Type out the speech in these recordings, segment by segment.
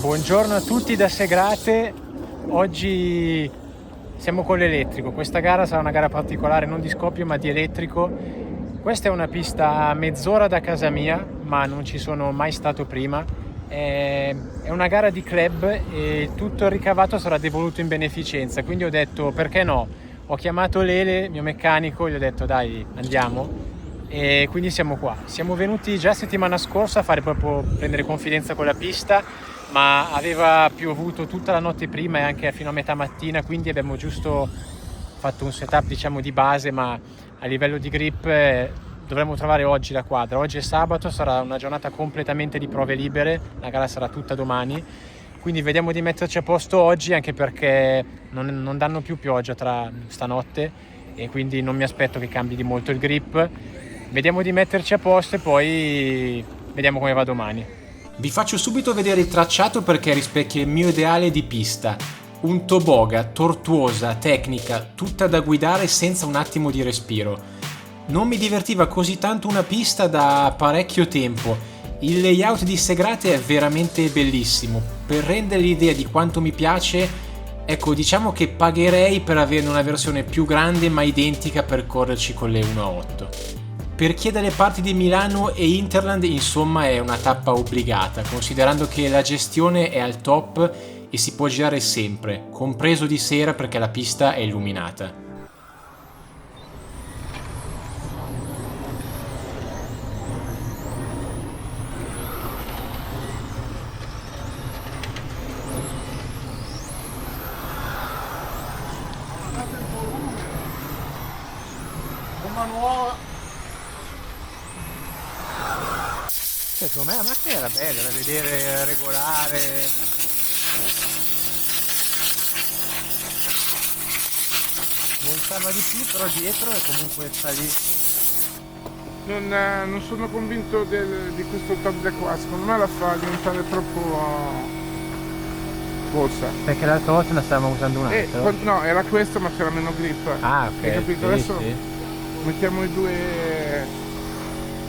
Buongiorno a tutti da Segrate, oggi siamo con l'elettrico. Questa gara sarà una gara particolare, non di scoppio ma di elettrico. Questa è una pista a mezz'ora da casa mia, ma non ci sono mai stato prima. È una gara di club e tutto il ricavato sarà devoluto in beneficenza, quindi ho detto perché no. Ho chiamato Lele, mio meccanico, gli ho detto dai andiamo. E quindi siamo qua. Siamo venuti già settimana scorsa a prendere confidenza con la pista, ma aveva piovuto tutta la notte prima e anche fino a metà mattina, quindi abbiamo giusto fatto un setup diciamo di base, ma a livello di grip dovremmo trovare oggi la quadra. Oggi è sabato, sarà una giornata completamente di prove libere, la gara sarà tutta domani, quindi vediamo di metterci a posto oggi, anche perché non danno più pioggia tra stanotte e quindi non mi aspetto che cambi di molto il grip. Vediamo di metterci a posto e poi vediamo come va domani. Vi faccio subito vedere il tracciato perché rispecchia il mio ideale di pista. Un toboga, tortuosa, tecnica, tutta da guidare senza un attimo di respiro. Non mi divertiva così tanto una pista da parecchio tempo. Il layout di Segrate è veramente bellissimo. Per rendere l'idea di quanto mi piace, ecco, diciamo che pagherei per averne una versione più grande ma identica per correrci con le 1.8. Per chi è dalle parti di Milano e Interland, insomma, è una tappa obbligata, considerando che la gestione è al top e si può girare sempre, compreso di sera perché la pista è illuminata. Gomma nuova. Secondo me la macchina era bella da vedere, regolare. Voltava di più, però dietro è comunque salito. Non sono convinto di questo top deck qua, secondo me la fa diventare troppo corsa. Perché l'altra volta ne stavamo usando un altro? No, era questo ma c'era meno grip. Ah, ok. Hai capito? Sì, Adesso sì. mettiamo i due,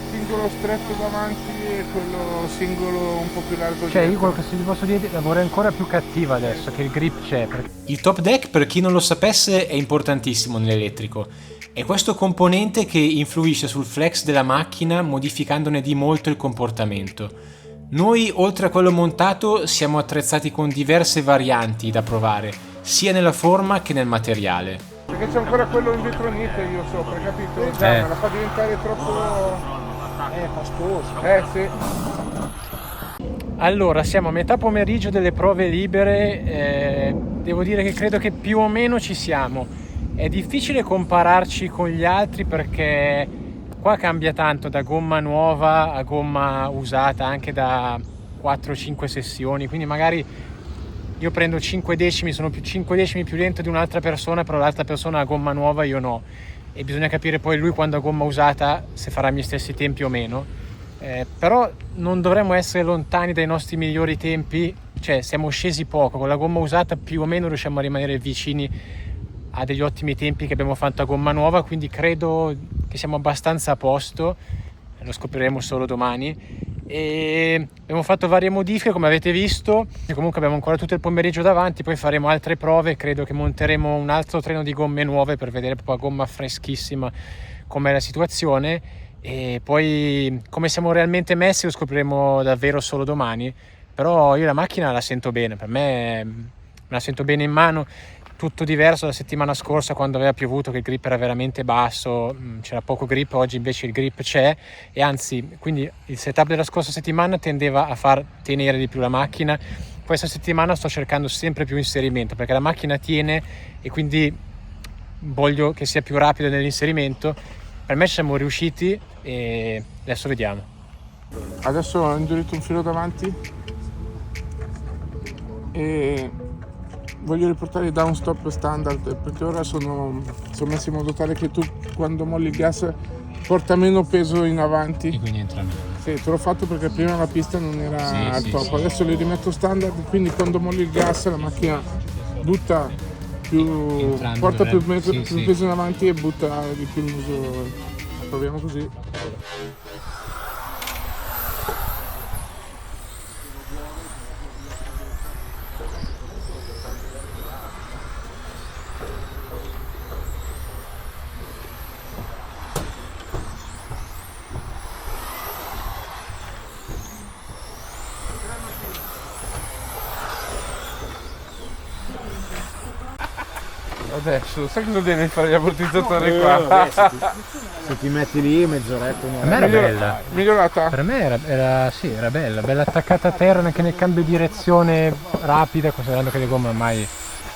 singolo stretto davanti e quello singolo un po' più largo Cioè io dietro. quello che ti posso dire, la vorrei ancora più cattiva adesso, che il grip c'è. Il top deck, per chi non lo sapesse, è importantissimo nell'elettrico. È questo componente che influisce sul flex della macchina modificandone di molto il comportamento. Noi, oltre a quello montato, siamo attrezzati con diverse varianti da provare, sia nella forma che nel materiale. Perché c'è ancora quello in vetronite io sopra, capito? Già me la fa diventare troppo pastoso. Sì. Allora, siamo a metà pomeriggio delle prove libere, devo dire che credo che più o meno ci siamo. È difficile compararci con gli altri perché qua cambia tanto da gomma nuova a gomma usata, anche da 4-5 sessioni, quindi magari io prendo 5 decimi, sono 5 decimi più lento di un'altra persona, però l'altra persona ha gomma nuova, io no. E bisogna capire poi lui quando ha gomma usata se farà i miei stessi tempi o meno. Però non dovremmo essere lontani dai nostri migliori tempi, cioè siamo scesi poco, con la gomma usata più o meno riusciamo a rimanere vicini a degli ottimi tempi che abbiamo fatto a gomma nuova, quindi credo che siamo abbastanza a posto, lo scopriremo solo domani. E abbiamo fatto varie modifiche come avete visto, e comunque abbiamo ancora tutto il pomeriggio davanti, poi faremo altre prove, credo che monteremo un altro treno di gomme nuove per vedere proprio a gomma freschissima com'è la situazione, e poi come siamo realmente messi lo scopriremo davvero solo domani. Però io la macchina la sento bene, per me me la sento bene in mano. Tutto diverso da settimana scorsa quando aveva piovuto, che il grip era veramente basso, c'era poco grip, oggi invece il grip c'è, e anzi, quindi il setup della scorsa settimana tendeva a far tenere di più la macchina. Questa settimana sto cercando sempre più inserimento perché la macchina tiene e quindi voglio che sia più rapido nell'inserimento. Per me ci siamo riusciti e adesso vediamo. Adesso ho indurito un filo davanti e voglio riportare i down stop standard perché ora sono messi in modo tale che tu quando molli il gas porta meno peso in avanti. E quindi entra meno. Sì, te l'ho fatto perché prima la pista non era al top, sì. adesso li rimetto standard, quindi quando molli il gas la macchina butta più, porta più peso in avanti e butta di più il muso. Proviamo così. adesso, sai cosa devi fare gli ammortizzatori qua? Se ti metti lì mezz'oretta, Per me era bella. Migliorata? Per me era bella attaccata a terra anche nel cambio di direzione rapida, considerando che le gomme ormai...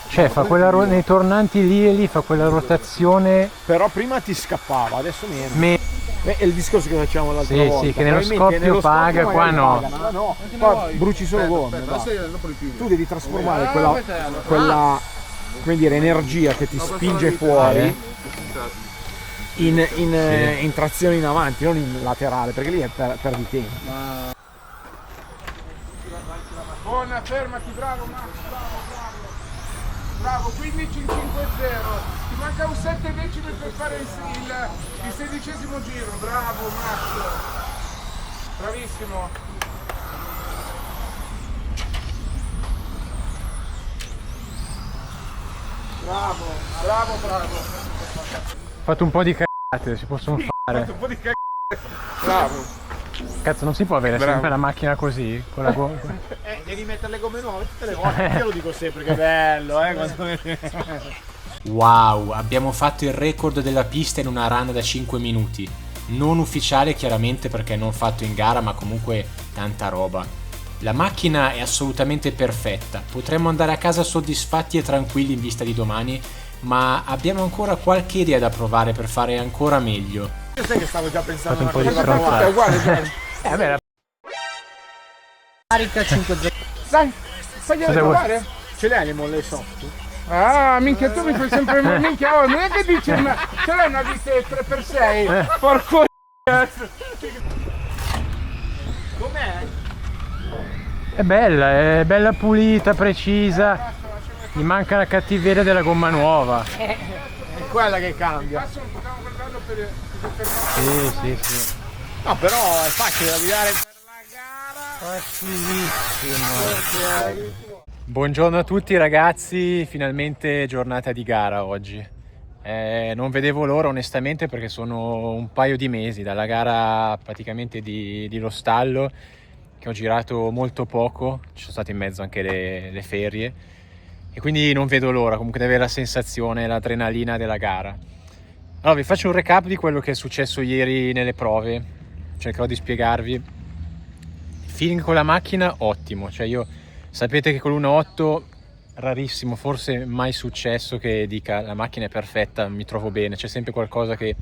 Cioè fa quella nei tornanti lì e lì fa quella rotazione... Però prima ti scappava, adesso meno. È il discorso che facciamo l'altra volta. Sì, che nello Probabilmente scoppio paga, scoppio qua no. paga, no. Qua bruci solo gomme. Tu devi trasformare quella come dire, energia che ti spinge fuori in trazione in avanti, non in laterale, perché lì perdi tempo. Buona, fermati, bravo Max, bravo, 15 in 5-0, ti manca un 7 decimi per fare il 16° giro, bravo Max, bravissimo. Bravo. Fate un po' di cagate, si possono fare. Un po' di bravo. Cazzo, non si può avere sempre la macchina così, con la gomma. Devi mettere le gomme nuove tutte le volte, io lo dico sempre che è bello, Wow, abbiamo fatto il record della pista in una run da 5 minuti. Non ufficiale chiaramente perché non fatto in gara, ma comunque tanta roba. La macchina è assolutamente perfetta, potremmo andare a casa soddisfatti e tranquilli in vista di domani, ma abbiamo ancora qualche idea da provare per fare ancora meglio. Io sai che stavo già pensando Fate un po' di cosa stronzate. provare. Uguale. Vabbè, Carica 5-0. Dai, fagliela Cosa vuoi? provare. Ce l'hai le molle soft? Ah, minchia, tu mi fai sempre minchia, oh, non è che dici ce l'hai una vite 3x6, porco cazzo. Com'è? è bella pulita, precisa. Gli manca la cattiveria della gomma nuova. È quella che cambia. Adesso non potevamo guardarlo per Sì. No, però è facile da guidare per la gara. Buongiorno a tutti ragazzi, finalmente giornata di gara oggi. Non vedevo l'ora onestamente perché sono un paio di mesi dalla gara praticamente di Lo Stallo, che ho girato molto poco, ci sono state in mezzo anche le ferie e quindi non vedo l'ora comunque di avere la sensazione, l'adrenalina della gara. Allora vi faccio un recap di quello che è successo ieri nelle prove, cercherò di spiegarvi. Il feeling con la macchina ottimo, cioè io sapete che con l'1.8 rarissimo, forse mai successo che dica la macchina è perfetta, mi trovo bene, c'è sempre qualcosa che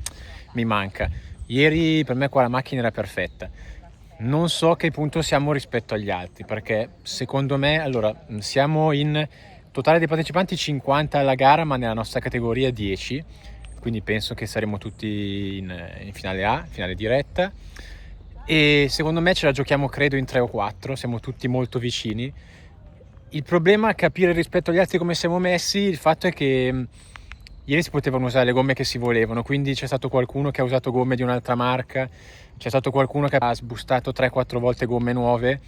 mi manca. Ieri per me qua la macchina era perfetta. Non so a che punto siamo rispetto agli altri, perché secondo me, allora, siamo in totale dei partecipanti 50 alla gara, ma nella nostra categoria 10, quindi penso che saremo tutti in finale A, finale diretta, e secondo me ce la giochiamo credo in 3 o 4, siamo tutti molto vicini. Il problema è capire rispetto agli altri come siamo messi. Il fatto è che ieri si potevano usare le gomme che si volevano, quindi c'è stato qualcuno che ha usato gomme di un'altra marca, c'è stato qualcuno che ha sbustato 3-4 volte gomme nuove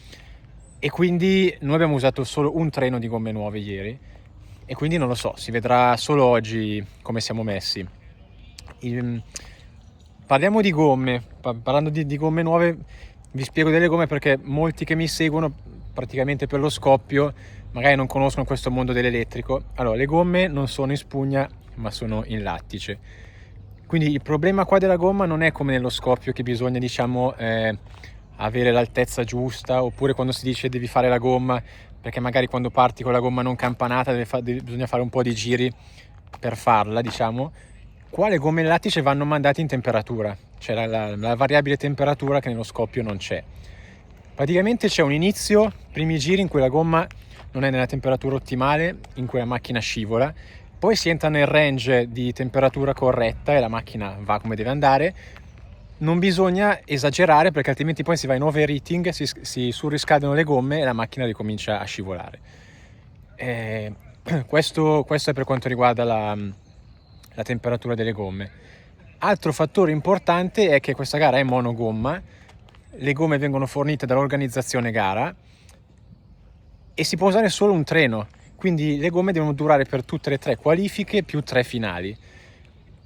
e quindi noi abbiamo usato solo un treno di gomme nuove ieri e quindi non lo so, si vedrà solo oggi come siamo messi. Parliamo di gomme, parlando di gomme nuove vi spiego delle gomme perché molti che mi seguono praticamente per lo scoppio magari non conoscono questo mondo dell'elettrico. Allora, le gomme non sono in spugna ma sono in lattice, quindi il problema qua della gomma non è come nello scoppio che bisogna diciamo avere l'altezza giusta, oppure quando si dice devi fare la gomma perché magari quando parti con la gomma non campanata bisogna fare un po' di giri per farla, diciamo. Qua le gomme in lattice vanno mandate in temperatura, c'è la variabile temperatura che nello scoppio non c'è. Praticamente c'è un inizio, primi giri in cui la gomma non è nella temperatura ottimale, in cui la macchina scivola, poi si entra nel range di temperatura corretta e la macchina va come deve andare. Non bisogna esagerare perché altrimenti poi si va in overheating, si surriscaldano le gomme e la macchina ricomincia a scivolare. Questo è per quanto riguarda la temperatura delle gomme. Altro fattore importante è che questa gara è monogomma, le gomme vengono fornite dall'organizzazione gara e si può usare solo un treno, quindi le gomme devono durare per tutte le 3 qualifiche più 3 finali.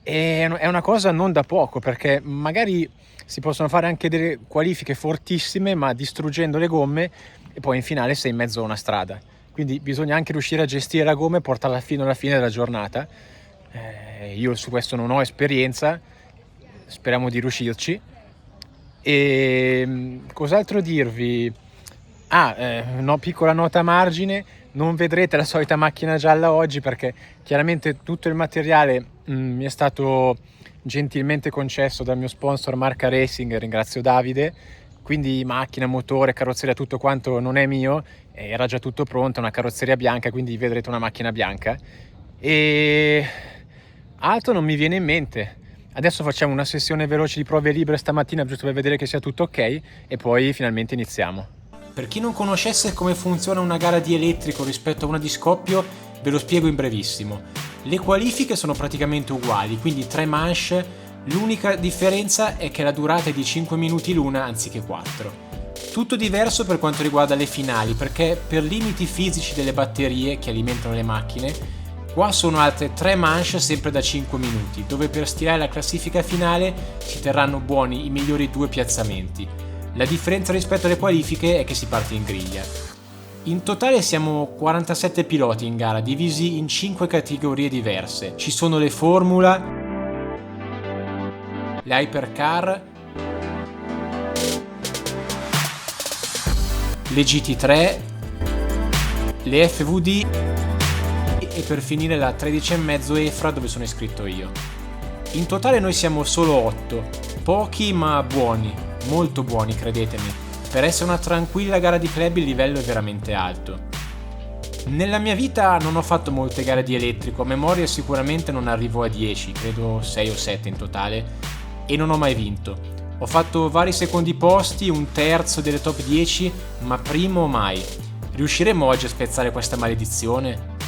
E è una cosa non da poco perché magari si possono fare anche delle qualifiche fortissime ma distruggendo le gomme e poi in finale sei in mezzo a una strada. quindi bisogna anche riuscire a gestire la gomma e portarla fino alla fine della giornata. Io su questo non ho esperienza, speriamo di riuscirci. E cos'altro dirvi? Piccola nota a margine: non vedrete la solita macchina gialla oggi, perché chiaramente tutto il materiale mi è stato gentilmente concesso dal mio sponsor Marca Racing, ringrazio Davide, quindi macchina, motore, carrozzeria, tutto quanto non è mio, era già tutto pronto, una carrozzeria bianca, quindi vedrete una macchina bianca. E altro non mi viene in mente. Adesso facciamo una sessione veloce di prove libere stamattina, giusto per vedere che sia tutto ok, e poi finalmente iniziamo. Per chi non conoscesse come funziona una gara di elettrico rispetto a una di scoppio, ve lo spiego in brevissimo. Le qualifiche sono praticamente uguali, quindi 3 manche, l'unica differenza è che la durata è di 5 minuti l'una anziché 4. Tutto diverso per quanto riguarda le finali, perché per limiti fisici delle batterie che alimentano le macchine, qua sono altre 3 manche sempre da 5 minuti, dove per stilare la classifica finale si terranno buoni i migliori 2 piazzamenti. La differenza rispetto alle qualifiche è che si parte in griglia. In totale siamo 47 piloti in gara, divisi in 5 categorie diverse. Ci sono le Formula, le Hypercar, le GT3, le FVD e per finire la 13,5 EFRA, dove sono iscritto io. In totale noi siamo solo 8, pochi ma buoni, molto buoni, credetemi. Per essere una tranquilla gara di club il livello è veramente alto. Nella mia vita non ho fatto molte gare di elettrico, a memoria sicuramente non arrivo a 10, credo 6 o 7 in totale, e non ho mai vinto. Ho fatto vari secondi posti, un terzo delle top 10, ma primo mai. Riusciremo oggi a spezzare questa maledizione?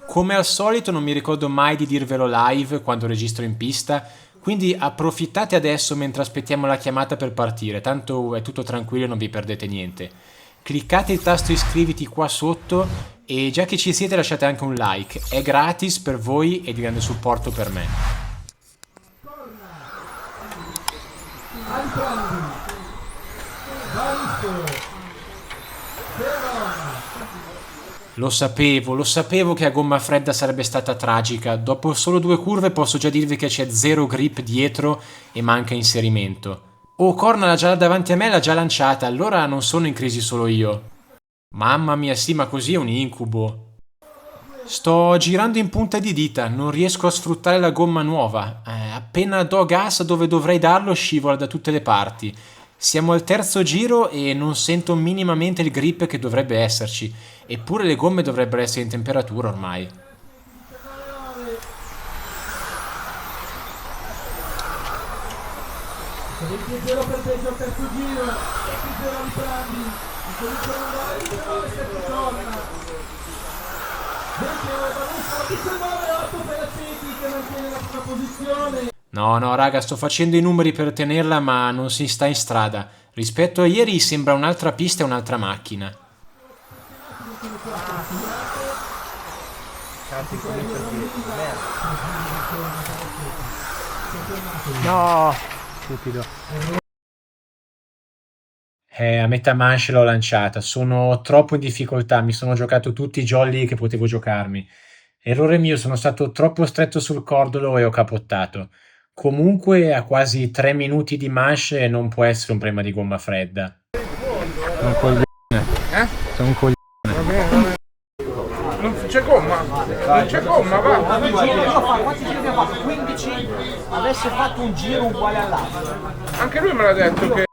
Come al solito non mi ricordo mai di dirvelo live quando registro in pista, quindi approfittate adesso mentre aspettiamo la chiamata per partire, tanto è tutto tranquillo e non vi perdete niente. Cliccate il tasto iscriviti qua sotto e già che ci siete lasciate anche un like, è gratis per voi e di grande supporto per me. Lo sapevo che a gomma fredda sarebbe stata tragica. Dopo solo 2 curve posso già dirvi che c'è 0 grip dietro e manca inserimento. Oh, Corna già davanti a me l'ha già lanciata, allora non sono in crisi solo io. Mamma mia, sì, ma così è un incubo. Sto girando in punta di dita, non riesco a sfruttare la gomma nuova. Appena do gas dove dovrei darlo scivola da tutte le parti. Siamo al terzo giro e non sento minimamente il grip che dovrebbe esserci, eppure le gomme dovrebbero essere in temperatura ormai. No, raga, sto facendo i numeri per tenerla, ma non si sta in strada. Rispetto a ieri sembra un'altra pista e un'altra macchina. No, stupido. A metà manche l'ho lanciata, sono troppo in difficoltà, mi sono giocato tutti i jolly che potevo giocarmi. Errore mio, sono stato troppo stretto sul cordolo e ho capottato. Comunque a quasi 3 minuti di manche non può essere un problema di gomma fredda. Sono un coglione. Sono un coglione. Va bene. Non c'è gomma. Non c'è gomma, va. Quanti giri abbiamo fatto? 15? Avesse fatto un giro uguale all'altro. Anche lui me l'ha detto che...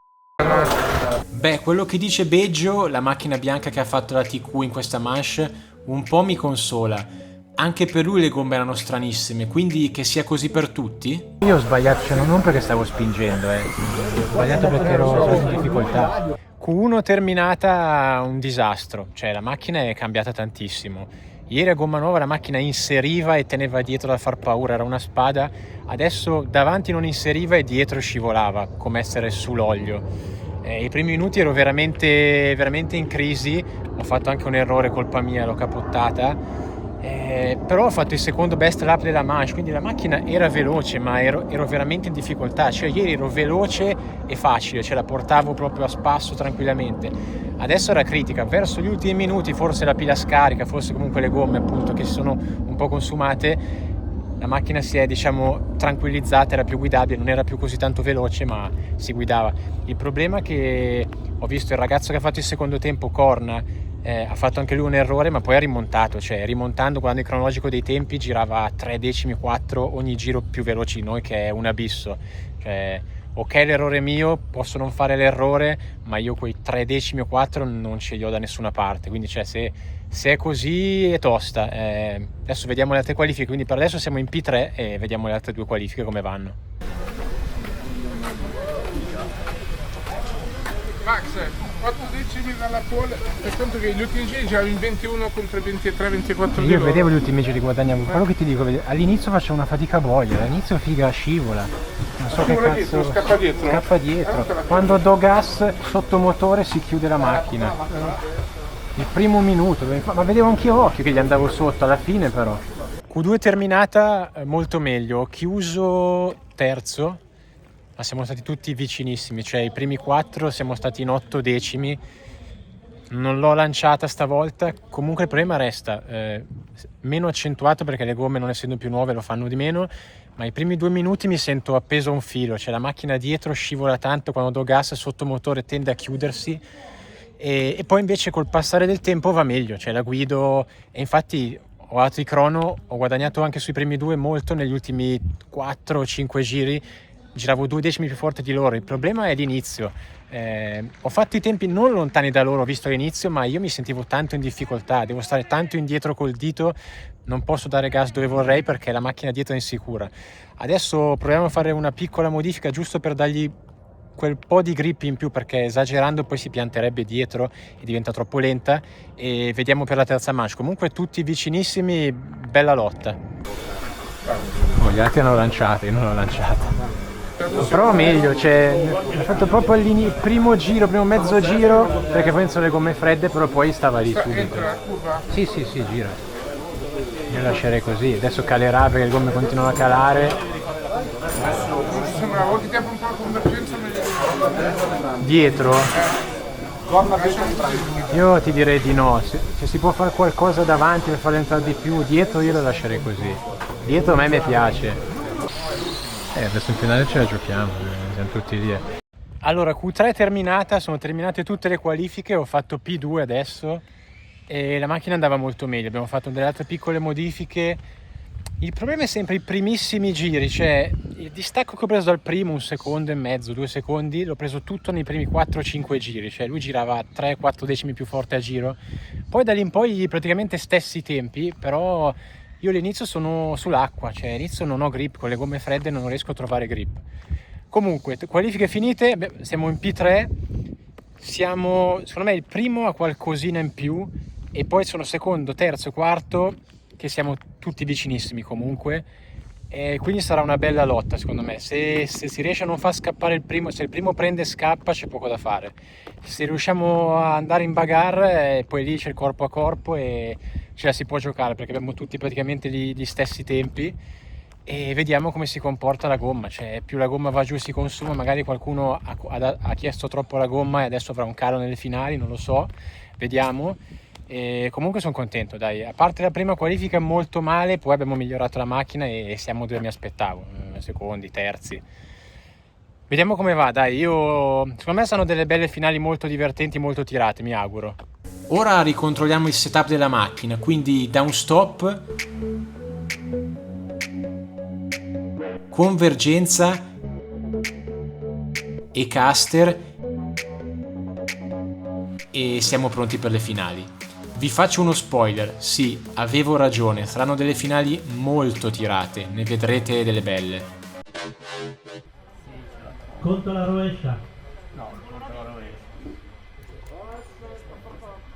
Beh, quello che dice Beggio, la macchina bianca che ha fatto la TQ in questa manche, un po' mi consola. Anche per lui le gomme erano stranissime, quindi che sia così per tutti? Io ho sbagliato, cioè non perché stavo spingendo, ho sbagliato perché ero in difficoltà. Q1 terminata, un disastro, cioè la macchina è cambiata tantissimo. Ieri a gomma nuova la macchina inseriva e teneva dietro da far paura, era una spada. Adesso davanti non inseriva e dietro scivolava, come essere sull'olio. I primi minuti ero veramente in crisi, ho fatto anche un errore, colpa mia, l'ho capottata. Però ho fatto il secondo best lap della manche, quindi la macchina era veloce, ma ero veramente in difficoltà. Cioè ieri ero veloce e facile, cioè la portavo proprio a spasso tranquillamente. Adesso era critica, verso gli ultimi minuti forse la pila scarica, forse comunque le gomme appunto che si sono un po' consumate, la macchina si è tranquillizzata, era più guidabile, non era più così tanto veloce ma si guidava. Il problema è che ho visto il ragazzo che ha fatto il secondo tempo, Corna, ha fatto anche lui un errore ma poi ha rimontato, cioè rimontando, guardando il cronologico dei tempi, girava 3 decimi, 4 ogni giro più veloci di noi, che è un abisso. Cioè, ok, l'errore è mio, posso non fare l'errore, ma io quei 3 decimi o 4 non ce li ho da nessuna parte, quindi cioè, se è così è tosta. Adesso vediamo le altre qualifiche, quindi per adesso siamo in P3 e vediamo le altre 2 qualifiche come vanno. Max, 4 decimi dalla pole, per conto che gli ultimi giri giravamo in 21 contro i 23-24 Io vedevo gli ultimi giri, guadagnavo, quello che ti dico, all'inizio facevo una fatica boia, all'inizio figa scivola, non so che cazzo, dietro, scappa dietro, quando do gas sotto motore si chiude la macchina, il primo minuto, ma vedevo anch'io occhio che gli andavo sotto alla fine però. Q2 terminata molto meglio, ho chiuso terzo, ma siamo stati tutti vicinissimi, cioè i primi 4 siamo stati in 8 decimi, non l'ho lanciata stavolta, comunque il problema resta, meno accentuato perché le gomme non essendo più nuove lo fanno di meno, ma i primi 2 minuti mi sento appeso a un filo, cioè la macchina dietro scivola tanto, quando do gas sotto motore tende a chiudersi e poi invece col passare del tempo va meglio, cioè la guido e infatti ho dato i crono, ho guadagnato anche sui primi 2 molto, negli ultimi 4 o 5 giri giravo 2 decimi più forte di loro. Il problema è l'inizio, ho fatto i tempi non lontani da loro visto l'inizio, ma io mi sentivo tanto in difficoltà, devo stare tanto indietro col dito, non posso dare gas dove vorrei perché la macchina dietro è insicura. Adesso proviamo a fare una piccola modifica giusto per dargli quel po' di grip in più, perché esagerando poi si pianterebbe dietro e diventa troppo lenta, e vediamo per la terza manche. Comunque tutti vicinissimi, bella lotta. Gli altri hanno lanciato, io non l'ho lanciata. Però meglio, cioè ho fatto proprio il primo mezzo giro, perché poi sono le gomme fredde, però poi stava lì subito. Sì, gira. Io lascerei così, adesso calerà perché le gomme continuano a calare. Sembrava che ti apre un po' la convergenza Dietro? Io ti direi di no, se si può fare qualcosa davanti per farlo entrare di più, dietro io lo lascerei così. Dietro a me mi piace. Adesso in finale ce la giochiamo, siamo tutti lì. Allora, Q3 è terminata, sono terminate tutte le qualifiche, ho fatto P2 adesso e la macchina andava molto meglio, abbiamo fatto delle altre piccole modifiche. Il problema è sempre i primissimi giri, cioè il distacco che ho preso dal primo, 1,5 secondi, 2 secondi, l'ho preso tutto nei primi 4-5 giri, cioè lui girava 3-4 decimi più forte a giro, poi da lì in poi praticamente stessi tempi, però io all'inizio sono sull'acqua, cioè all'inizio non ho grip, con le gomme fredde non riesco a trovare grip. Comunque, qualifiche finite, siamo in P3, siamo, secondo me, il primo a qualcosina in più, e poi sono secondo, terzo e quarto, che siamo tutti vicinissimi comunque, e quindi sarà una bella lotta secondo me. Se si riesce a non far scappare il primo, se il primo prende e scappa c'è poco da fare. Se riusciamo a andare in bagarre, poi lì c'è il corpo a corpo e ce la si può giocare, perché abbiamo tutti praticamente gli stessi tempi, e vediamo come si comporta la gomma, cioè più la gomma va giù e si consuma, magari qualcuno ha chiesto troppo la gomma e adesso avrà un calo nelle finali, non lo so, vediamo. E comunque sono contento, dai, a parte la prima qualifica molto male, poi abbiamo migliorato la macchina e siamo dove mi aspettavo, secondi, terzi. Vediamo come va, dai, secondo me saranno delle belle finali molto divertenti, molto tirate, mi auguro. Ora ricontrolliamo il setup della macchina, quindi down stop, convergenza e caster, e siamo pronti per le finali. Vi faccio uno spoiler, sì, avevo ragione, saranno delle finali molto tirate, ne vedrete delle belle. Conto la rovescia. No, non conto la rovescia.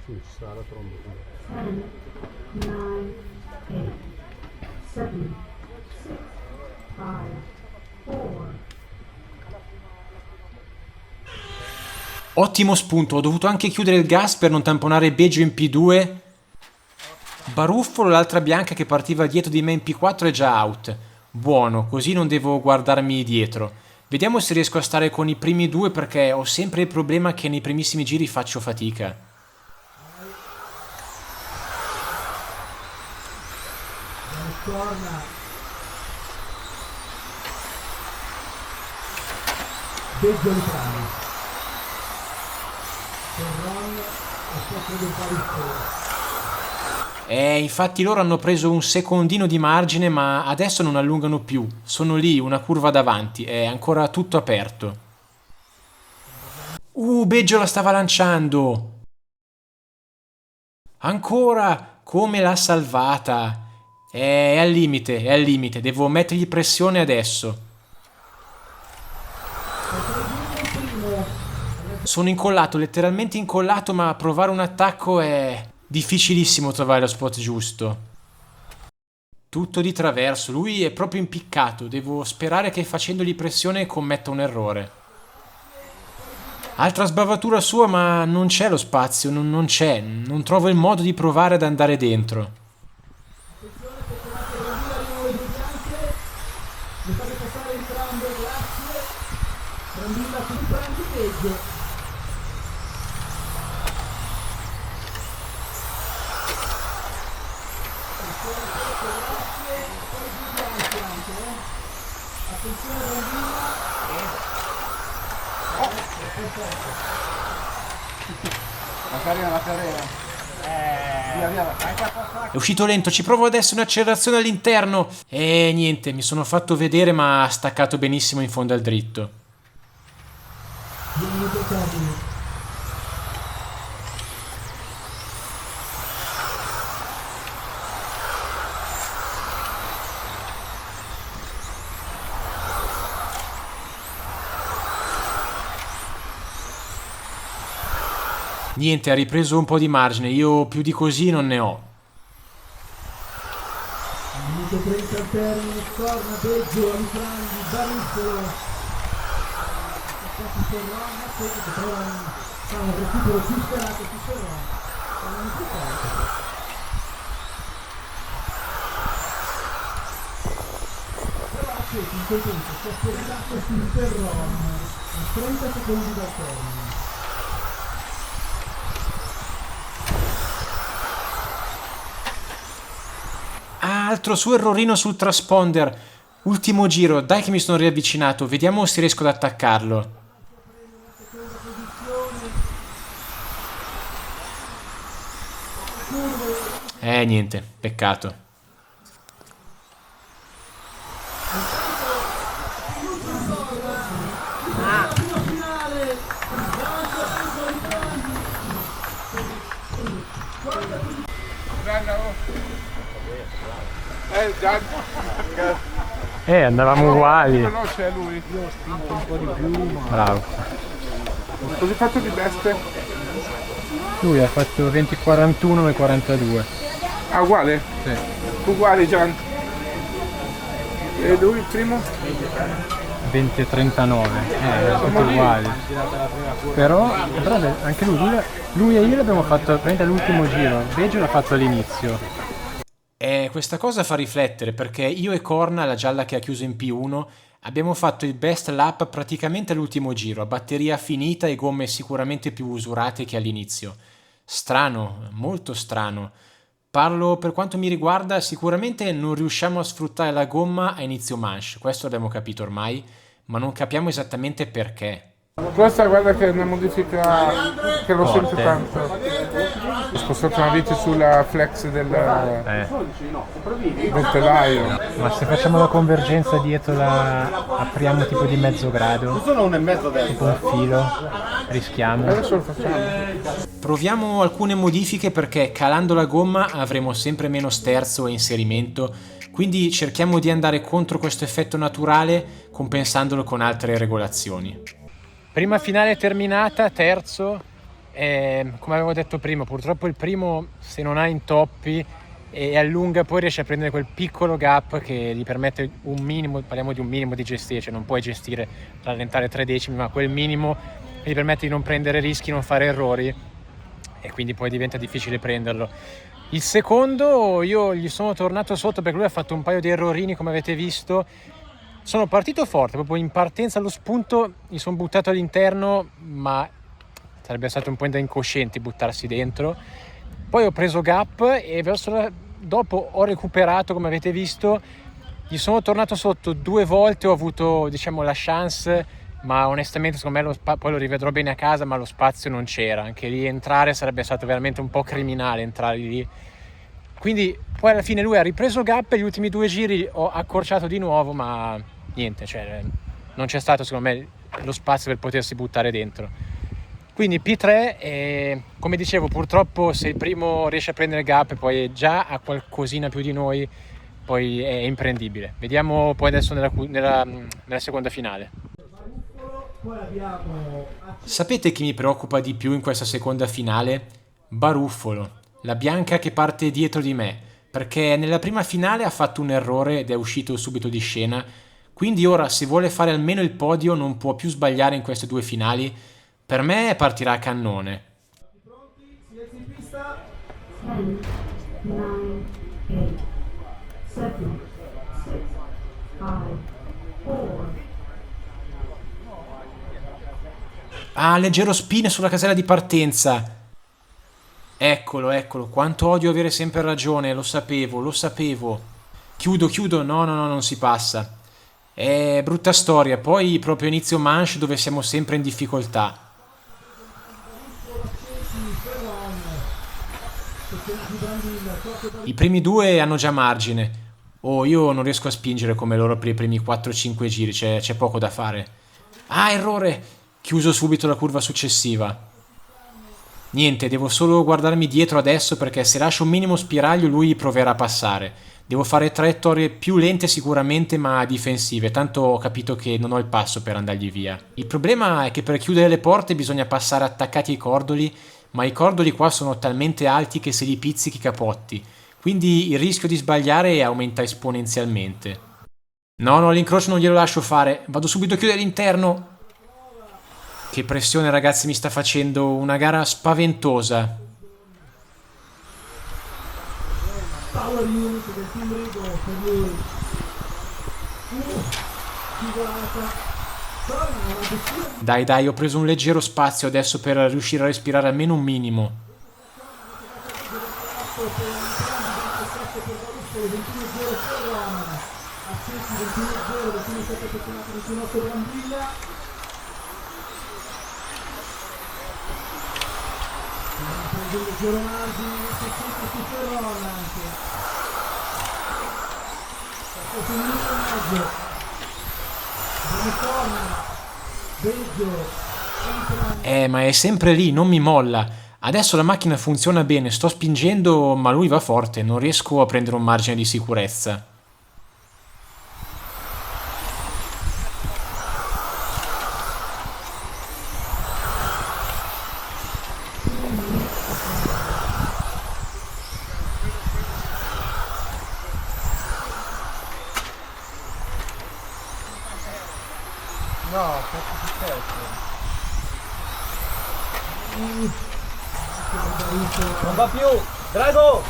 Sì, ci sarà la tromba. 10, 9, 8, 7, 6, 5, 4. Ottimo spunto, ho dovuto anche chiudere il gas per non tamponare Beggio in P2. Baruffolo, l'altra bianca che partiva dietro di me in P4, è già out. Buono, così non devo guardarmi dietro. Vediamo se riesco a stare con i primi 2, perché ho sempre il problema che nei primissimi giri faccio fatica. corna. Beggio di Prani. Ferron e sopra del Parissero. Infatti loro hanno preso un secondino di margine, ma adesso non allungano più. Sono lì, una curva davanti, è ancora tutto aperto. Beggio la stava lanciando! Ancora! Come l'ha salvata! È al limite, devo mettergli pressione adesso. Sono incollato, letteralmente incollato, ma provare un attacco è difficilissimo, trovare lo spot giusto. Tutto di traverso, lui è proprio impiccato, devo sperare che facendogli pressione commetta un errore. Altra sbavatura sua, ma non c'è lo spazio, non c'è, non trovo il modo di provare ad andare dentro. Mi fate passare entrambe, grazie. Brambilla sul Beggio. Attenzione Brambilla. La carriera. È uscito lento, ci provo adesso un'accelerazione all'interno. E niente, mi sono fatto vedere, ma ha staccato benissimo in fondo al dritto. Niente, ha ripreso un po' di margine, io più di così non ne ho. Minuto 30 al termine, corna, Beggio, Aliprandi, Barissero. Attacchi Ferron, che trovano un recupero più sperato su Ferron. Sono più forte. Però Accetti in quel punto si è spostato sul Ferron a 30 secondi dal termine. Altro suo errorino sul transponder. Ultimo giro, dai che mi sono riavvicinato, vediamo se riesco ad attaccarlo. Niente, peccato. Andavamo uguali. No, c'è lui. Bravo. Cosa hai fatto di beste? Lui ha fatto 20-41 e 42. Ah, uguale? Sì. Uguale, Gian. E lui il primo? 20 e 39. Sono uguali. Però anche lui e io l'abbiamo fatto praticamente all'ultimo giro. Beggio l'ha fatto all'inizio. Questa cosa fa riflettere, perché io e Corna, la gialla che ha chiuso in P1, abbiamo fatto il best lap praticamente all'ultimo giro, a batteria finita e gomme sicuramente più usurate che all'inizio. Strano, molto strano. Parlo per quanto mi riguarda, sicuramente non riusciamo a sfruttare la gomma a inizio manche, questo l'abbiamo capito ormai, ma non capiamo esattamente perché. Questa guarda che è una modifica che lo sento tanto. Ho spostato una vite sulla flex del telaio. Ma se facciamo la convergenza dietro apriamo tipo di mezzo grado, tipo un filo, rischiamo. Adesso lo facciamo. Proviamo alcune modifiche perché calando la gomma avremo sempre meno sterzo e inserimento, quindi cerchiamo di andare contro questo effetto naturale compensandolo con altre regolazioni. Prima finale terminata, terzo, come avevo detto prima, purtroppo il primo se non ha intoppi e allunga poi riesce a prendere quel piccolo gap che gli permette un minimo, parliamo di un minimo di gestire, cioè non puoi gestire, rallentare 3 decimi, ma quel minimo gli permette di non prendere rischi, non fare errori e quindi poi diventa difficile prenderlo. Il secondo io gli sono tornato sotto perché lui ha fatto un paio di errorini come avete visto. Sono partito forte, proprio in partenza allo spunto mi sono buttato all'interno, ma sarebbe stato un po' da incoscienti buttarsi dentro. Poi ho preso gap e verso dopo ho recuperato, come avete visto, gli sono tornato sotto 2 volte, ho avuto, diciamo, la chance, ma onestamente secondo me poi lo rivedrò bene a casa, ma lo spazio non c'era, anche lì entrare sarebbe stato veramente un po' criminale entrare lì. Quindi poi alla fine lui ha ripreso gap e gli ultimi 2 giri ho accorciato di nuovo, ma niente, cioè non c'è stato secondo me lo spazio per potersi buttare dentro. Quindi P3 e, come dicevo, purtroppo se il primo riesce a prendere gap e poi già ha qualcosina più di noi, poi è imprendibile. Vediamo poi adesso nella seconda finale. Sapete chi mi preoccupa di più in questa seconda finale? Baruffolo, la bianca che parte dietro di me, perché nella prima finale ha fatto un errore ed è uscito subito di scena, quindi ora se vuole fare almeno il podio non può più sbagliare in queste 2 finali. Per me partirà a cannone. Pronti? Silenzio in pista. 10, 9, 8, 7, 6, 5, 4. Ah, leggero spin sulla casella di partenza. Eccolo, quanto odio avere sempre ragione, lo sapevo. Chiudo, no, non si passa. È brutta storia, poi proprio inizio manche dove siamo sempre in difficoltà. I primi 2 hanno già margine. Io non riesco a spingere come loro per i primi 4-5 giri, c'è poco da fare. Ah, errore! Chiuso subito la curva successiva. Niente, devo solo guardarmi dietro adesso perché se lascio un minimo spiraglio lui proverà a passare. Devo fare traiettorie più lente sicuramente ma difensive, tanto ho capito che non ho il passo per andargli via. Il problema è che per chiudere le porte bisogna passare attaccati ai cordoli, ma i cordoli qua sono talmente alti che se li pizzichi capotti, quindi il rischio di sbagliare aumenta esponenzialmente. No, l'incrocio non glielo lascio fare, vado subito a chiudere l'interno. Che pressione ragazzi mi sta facendo, una gara spaventosa. Power unit del team Rigo per lui. Dai, ho preso un leggero spazio adesso per riuscire a respirare almeno un minimo. Leggero margine, su Ferrona anche. Questo è un minuto e mezzo. Beggio. Ma è sempre lì, non mi molla. Adesso la macchina funziona bene, sto spingendo, ma lui va forte, non riesco a prendere un margine di sicurezza. No, che è successo? Non va più! Drago!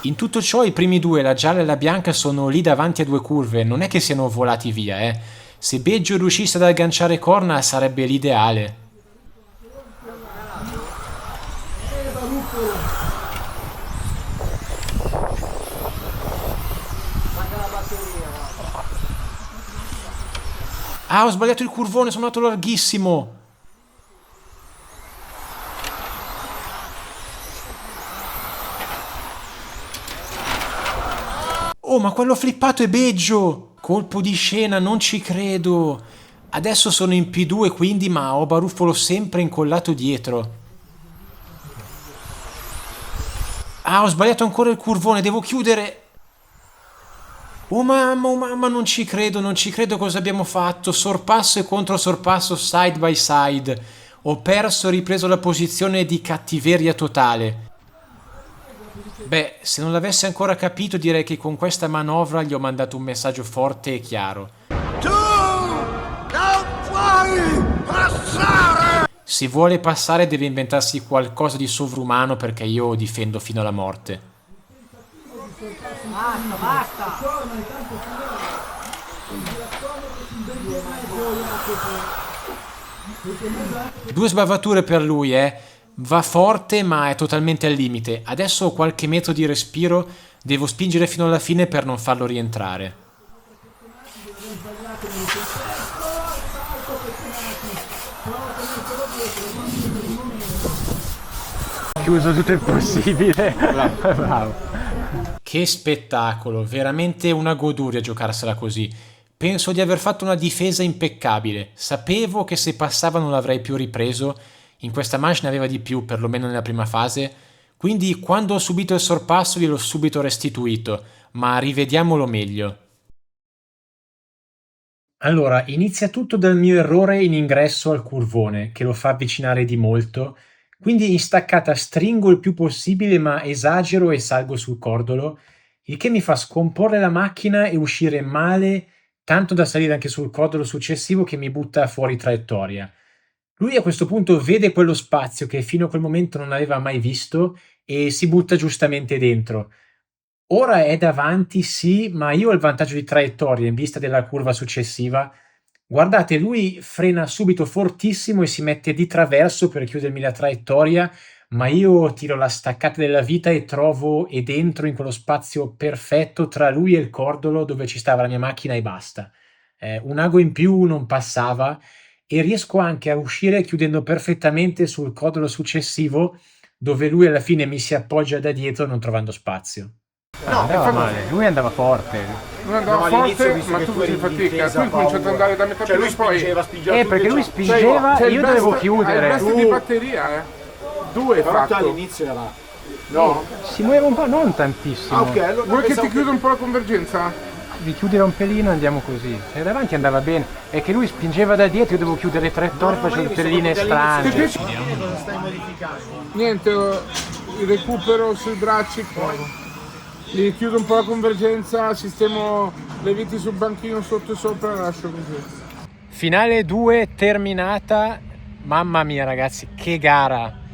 In tutto ciò i primi 2, la gialla e la bianca, sono lì davanti a 2 curve, non è che siano volati via, Se Beggio riuscisse ad agganciare corna sarebbe l'ideale. Ah, ho sbagliato il curvone, sono andato larghissimo. Oh, ma quello flippato è Beggio. Colpo di scena, non ci credo. Adesso sono in P2 quindi, ma ho Baruffolo sempre incollato dietro. Ah, ho sbagliato ancora il curvone, devo chiudere. Oh mamma, non ci credo cosa abbiamo fatto. Sorpasso e controsorpasso side by side. Ho perso e ripreso la posizione di cattiveria totale. Beh, se non l'avesse ancora capito direi che con questa manovra gli ho mandato un messaggio forte e chiaro. Tu non puoi passare! Se vuole passare deve inventarsi qualcosa di sovrumano perché io difendo fino alla morte. Basta! 2 sbavature per lui, va forte ma è totalmente al limite. Adesso ho qualche metro di respiro, devo spingere fino alla fine per non farlo rientrare. Chiuso tutto il possibile. Bravo. Che spettacolo, veramente una goduria giocarsela così. Penso di aver fatto una difesa impeccabile. Sapevo che se passava non l'avrei più ripreso. In questa manche ne aveva di più, perlomeno nella prima fase. Quindi quando ho subito il sorpasso gliel'ho subito restituito. Ma rivediamolo meglio. Allora, inizia tutto dal mio errore in ingresso al curvone, che lo fa avvicinare di molto. Quindi in staccata stringo il più possibile, ma esagero e salgo sul cordolo, il che mi fa scomporre la macchina e uscire male, tanto da salire anche sul cordolo successivo che mi butta fuori traiettoria. Lui a questo punto vede quello spazio che fino a quel momento non aveva mai visto e si butta giustamente dentro. Ora è davanti, sì, ma io ho il vantaggio di traiettoria in vista della curva successiva. Guardate, lui frena subito fortissimo e si mette di traverso per chiudermi la traiettoria, ma io tiro la staccata della vita e trovo ed entro in quello spazio perfetto tra lui e il cordolo dove ci stava la mia macchina e basta. Un ago in più non passava e riesco anche a uscire chiudendo perfettamente sul cordolo successivo dove lui alla fine mi si appoggia da dietro non trovando spazio. No, andava male, lui andava forte. Non andava forte, ma tu facevi fatica. Tu hai cominciato ad andare da metà Cioè lui poi. spingeva Perché lui spingeva, io dovevo chiudere. Il best di batteria, 2 fatto. all'inizio era... No. Si muoveva un po', non tantissimo. Ah, ok, allora Vuoi che pensavo ti chiuda un po' la convergenza? Di chiudere un pelino andiamo così. Se davanti andava bene. È che lui spingeva da dietro, io dovevo chiudere 3 torri, facevo tutte le linee strane. Niente, il recupero sui bracci, poi gli chiudo un po' la convergenza, sistemo le viti sul banchino sotto e sopra e lascio così. Finale 2 terminata. Mamma mia ragazzi, che gara.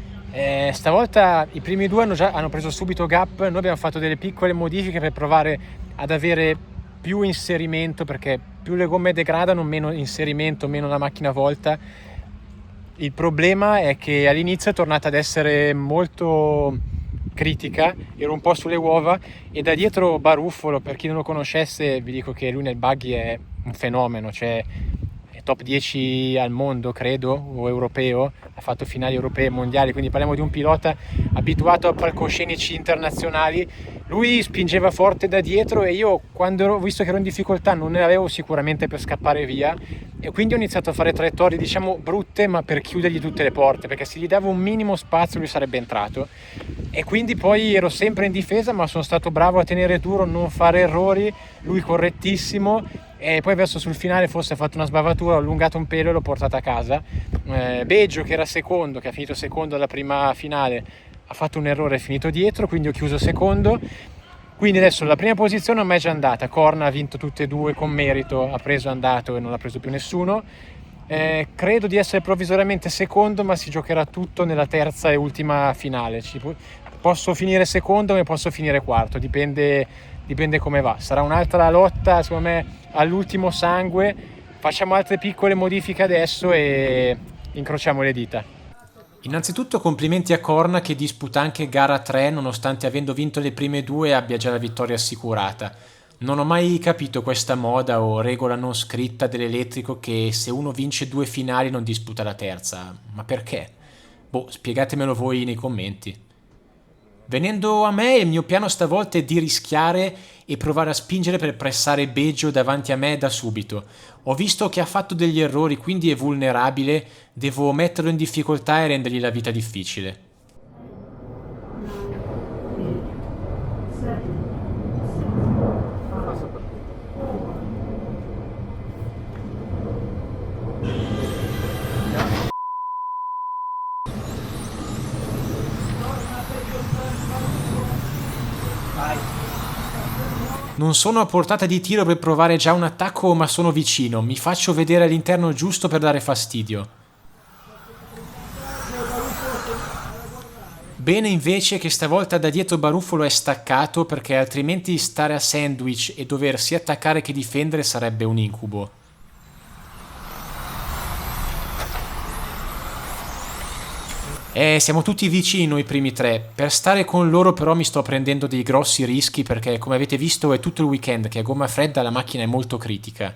Stavolta i primi 2 hanno preso subito gap. Noi abbiamo fatto delle piccole modifiche per provare ad avere più inserimento, perché più le gomme degradano, meno inserimento, meno la macchina volta. Il problema è che all'inizio è tornata ad essere molto critica, ero un po' sulle uova, e da dietro Baruffolo, per chi non lo conoscesse vi dico che lui nel buggy è un fenomeno, cioè è top 10 al mondo credo, o europeo, ha fatto finali europee e mondiali, quindi parliamo di un pilota abituato a palcoscenici internazionali. Lui spingeva forte da dietro e io, quando ho visto che ero in difficoltà, non ne avevo sicuramente per scappare via, e quindi ho iniziato a fare traiettorie diciamo brutte, ma per chiudergli tutte le porte, perché se gli davo un minimo spazio lui sarebbe entrato. E quindi poi ero sempre in difesa, ma sono stato bravo a tenere duro, non fare errori, lui correttissimo, e poi verso sul finale forse ha fatto una sbavatura, ho allungato un pelo e l'ho portata a casa. Beggio, che era secondo, che ha finito secondo alla prima finale, ha fatto un errore, è finito dietro, quindi ho chiuso secondo. Quindi adesso la prima posizione non mi è già andata, Corna ha vinto tutte e 2 con merito, ha preso andato e non l'ha preso più nessuno. Credo di essere provvisoriamente secondo, ma si giocherà tutto nella terza e ultima finale. Posso finire secondo e posso finire quarto, dipende come va. Sarà un'altra lotta, secondo me, all'ultimo sangue. Facciamo altre piccole modifiche adesso e incrociamo le dita. Innanzitutto complimenti a Corna che disputa anche gara 3 nonostante avendo vinto le prime 2 abbia già la vittoria assicurata. Non ho mai capito questa moda o regola non scritta dell'elettrico che se uno vince 2 finali non disputa la terza. Ma perché? Spiegatemelo voi nei commenti. Venendo a me, il mio piano stavolta è di rischiare e provare a spingere per pressare Beggio davanti a me da subito. Ho visto che ha fatto degli errori, quindi è vulnerabile, devo metterlo in difficoltà e rendergli la vita difficile. Non sono a portata di tiro per provare già un attacco, ma sono vicino. Mi faccio vedere all'interno giusto per dare fastidio. Bene invece che stavolta da dietro Baruffolo è staccato, perché altrimenti stare a sandwich e dover sia attaccare che difendere sarebbe un incubo. Siamo tutti vicini noi primi tre. Per stare con loro però mi sto prendendo dei grossi rischi perché come avete visto è tutto il weekend che a gomma fredda la macchina è molto critica.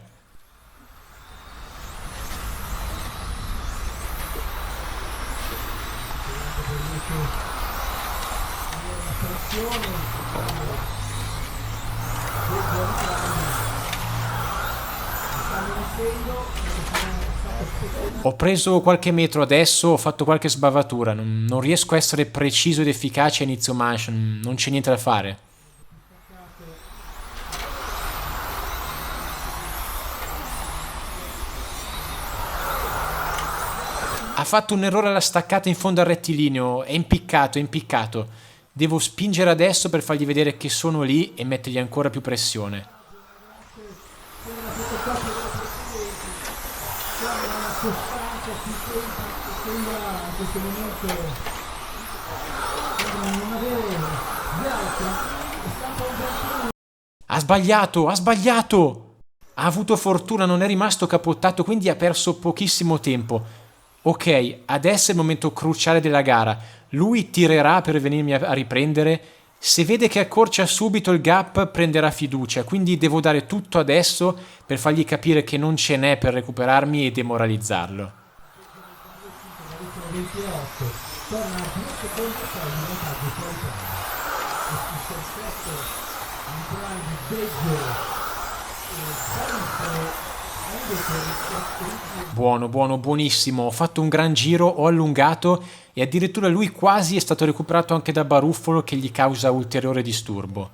Ho preso qualche metro adesso, ho fatto qualche sbavatura, non riesco a essere preciso ed efficace a inizio manche, non c'è niente da fare. Ha fatto un errore alla staccata in fondo al rettilineo, è impiccato, è impiccato. Devo spingere adesso per fargli vedere che sono lì e mettergli ancora più pressione. Ha sbagliato, ha sbagliato! Ha avuto fortuna, non è rimasto capottato, quindi ha perso pochissimo tempo. Ok, adesso è il momento cruciale della gara. Lui tirerà per venirmi a riprendere. Se vede che accorcia subito il gap, prenderà fiducia, quindi devo dare tutto adesso per fargli capire che non ce n'è per recuperarmi e demoralizzarlo. Buono, buono, buonissimo. Ho fatto un gran giro, ho allungato e addirittura lui quasi è stato recuperato anche da Baruffolo che gli causa ulteriore disturbo.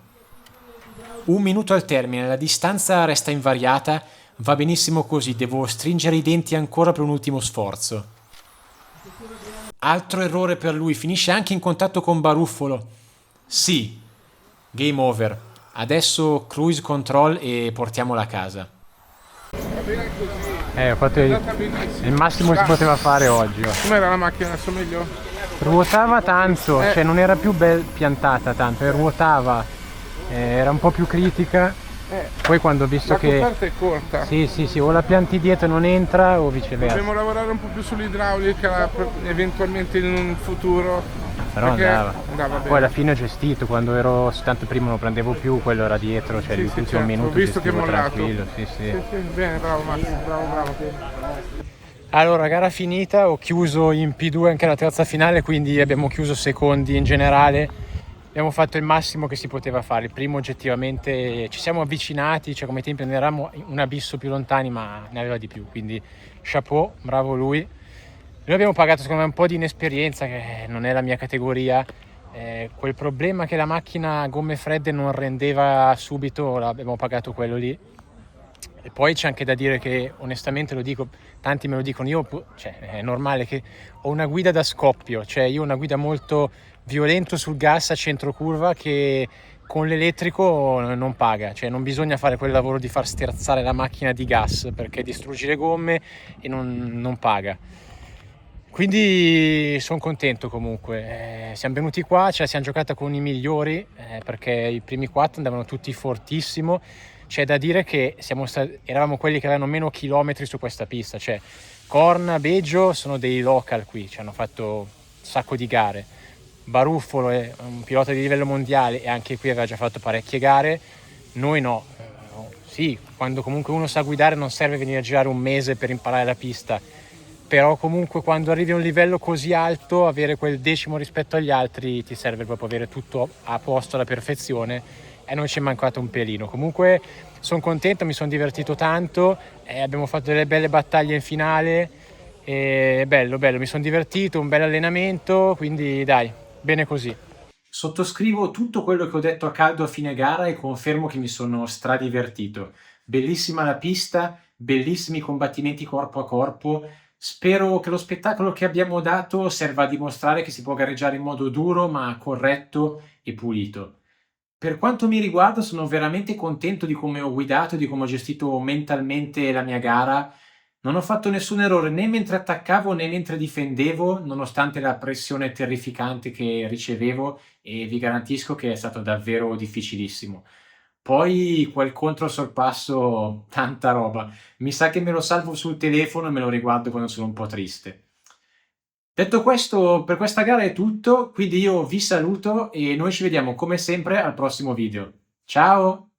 1 minuto al termine, la distanza resta invariata, va benissimo così, devo stringere i denti ancora per un ultimo sforzo. Altro errore per lui, finisce anche in contatto con Baruffolo. Sì, game over. Adesso cruise control e portiamola a casa. Ho fatto il massimo che si poteva fare oggi. Com'era la macchina? Adesso meglio? Ruotava tanto, cioè non era più ben piantata tanto, ruotava, era un po' più critica. Poi quando ho visto La che coperta è corta. sì, o la pianti dietro e non entra o viceversa. Dobbiamo lavorare un po' più sull'idraulica eventualmente in un futuro. Però andava bene. Poi alla fine ho gestito, quando ero tanto prima non lo prendevo più, quello era dietro, cioè Sì, tutto certo. un minuto Ho visto che è gestivo mollato. tranquillo, sì. Sì, bene, bravo Massimo, bravo. Allora, gara finita, ho chiuso in P2 anche la terza finale, quindi abbiamo chiuso secondi in generale. Abbiamo fatto il massimo che si poteva fare. Il primo oggettivamente ci siamo avvicinati, cioè come tempi ne eravamo un abisso più lontani, ma ne aveva di più, quindi chapeau, bravo lui. Noi abbiamo pagato secondo me un po' di inesperienza, che non è la mia categoria. Quel problema che la macchina a gomme fredde non rendeva subito, abbiamo pagato quello lì. E poi c'è anche da dire che, onestamente lo dico, tanti me lo dicono, cioè, è normale che ho una guida da scoppio, cioè io ho una guida molto violento sul gas a centro curva che con l'elettrico non paga, cioè non bisogna fare quel lavoro di far sterzare la macchina di gas perché distruggi le gomme e non paga. Quindi sono contento comunque, siamo venuti qua, ce la siamo giocata con i migliori perché i primi 4 andavano tutti fortissimo. C'è da dire che eravamo quelli che avevano meno chilometri su questa pista, cioè Corna, Beggio sono dei local qui, ci hanno fatto un sacco di gare. Baruffolo è un pilota di livello mondiale e anche qui aveva già fatto parecchie gare, noi no. Sì, quando comunque uno sa guidare non serve venire a girare un mese per imparare la pista, però comunque quando arrivi a un livello così alto avere quel decimo rispetto agli altri ti serve proprio avere tutto a posto alla perfezione e non ci è mancato un pelino. Comunque sono contento, mi sono divertito tanto, abbiamo fatto delle belle battaglie in finale, bello, mi sono divertito, un bel allenamento, quindi dai, bene così. Sottoscrivo tutto quello che ho detto a caldo a fine gara e confermo che mi sono stradivertito. Bellissima la pista, bellissimi combattimenti corpo a corpo. Spero che lo spettacolo che abbiamo dato serva a dimostrare che si può gareggiare in modo duro ma corretto e pulito. Per quanto mi riguarda sono veramente contento di come ho guidato e di come ho gestito mentalmente la mia gara. Non ho fatto nessun errore né mentre attaccavo né mentre difendevo, nonostante la pressione terrificante che ricevevo e vi garantisco che è stato davvero difficilissimo. Poi quel controsorpasso, tanta roba. Mi sa che me lo salvo sul telefono e me lo riguardo quando sono un po' triste. Detto questo, per questa gara è tutto, quindi io vi saluto e noi ci vediamo come sempre al prossimo video. Ciao!